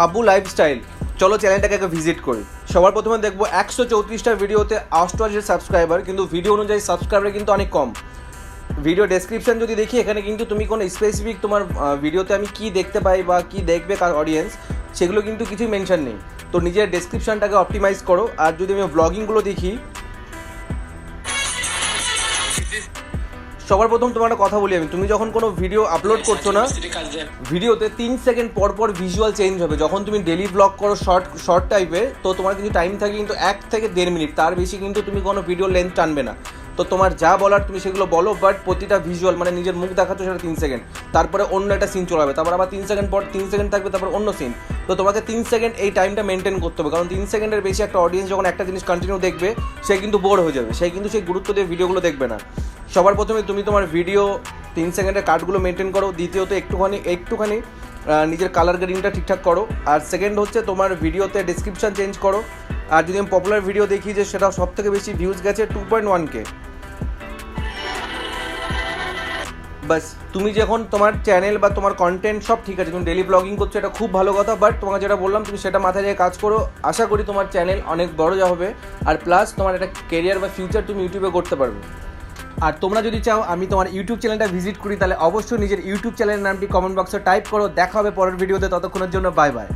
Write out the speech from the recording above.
আব্বু লাইফস্টাইল। চলো চ্যানেলটাকে আগে ভিজিট করি। সবার প্রথমে দেখবো 134টা ভিডিওতে 88 সাবস্ক্রাইবার, কিন্তু ভিডিও অনুযায়ী সাবস্ক্রাইবার কিন্তু অনেক কম। ভিডিও ডেসক্রিপশন যদি দেখি, এখানে কিন্তু তুমি কোনো স্পেসিফিক তোমার ভিডিওতে আমি কি দেখতে পাই বা কি দেখবে কার অডিয়েন্স, সেগুলো কিন্তু কিছুই মেনশন নেই। তো নিজের ডেসক্রিপশনটাকে অপটিমাইজ করো। আর যদি আমি ব্লগিংগুলো দেখি, সবার প্রথম তোমার একটা কথা বলি আমি, তুমি যখন কোনো ভিডিও আপলোড করছো না, ভিডিওতে 3 সেকেন্ড পর পর ভিজুয়াল চেঞ্জ হবে। যখন তুমি ডেলি ব্লগ করো শর্ট টাইপের, তো তোমার কিন্তু টাইম থাকে কিন্তু 1 থেকে 1.5 মিনিট, তার বেশি কিন্তু তুমি কোনো ভিডিও লেন্থ টানবে না। তো তোমার যা বলার তুমি সেগুলো বলো, বাট প্রতিটা ভিজুয়াল মানে নিজের মুখ দেখাচ্ছ সেটা 3 সেকেন্ড, তারপরে অন্য একটা সিন চলাবে, তারপর আবার 3 সেকেন্ড পর 3 সেকেন্ড থাকবে, তারপর অন্য সিন। তো তোমাকে 3 সেকেন্ড এই টাইমটা মেনটেন করতে হবে, কারণ 3 সেকেন্ডের বেশি একটা অডিয়েন্স যখন একটা জিনিস কন্টিনিউ দেখবে, সে কিন্তু বোর হয়ে যাবে, সে কিন্তু সেই গুরুত্ব দিয়ে ভিডিওগুলো দেখবে না। সবার প্রথমে তুমি তোমার ভিডিও 3 সেকেন্ডের কাটগুলো মেনটেন করো। দ্বিতীয়ত একটুখানি নিজের কালার গ্রেডিংটা ঠিকঠাক করো। আর সেকেন্ড হচ্ছে তোমার ভিডিওতে ডেসক্রিপশন চেঞ্জ করো। আর যদি আমি পপুলার ভিডিও দেখি যে সেটা সব থেকে বেশি ভিউজ গেছে 2.1K, বাস। তুমি যখন তোমার চ্যানেল বা তোমার কন্টেন্ট সব ঠিক আছে, তুমি ডেলি ব্লগিং করছো, এটা খুব ভালো কথা, বাট তোমাকে যেটা বললাম তুমি সেটা মাথায় রেখে কাজ করো। আশা করি তোমার চ্যানেল অনেক বড় হবে, আর প্লাস তোমার একটা কেরিয়ার বা ফিউচার তুমি ইউটিউবে করতে পারবে। আর তোমরা যদি চাও আমি তোমার ইউটিউব চ্যানেলটা ভিজিট করি, তাহলে অবশ্যই নিজের ইউটিউব চ্যানেলের নামটি কমেন্ট বক্সে টাইপ করো। দেখা হবে পরের ভিডিওতে, ততক্ষণের জন্য বাই বাই।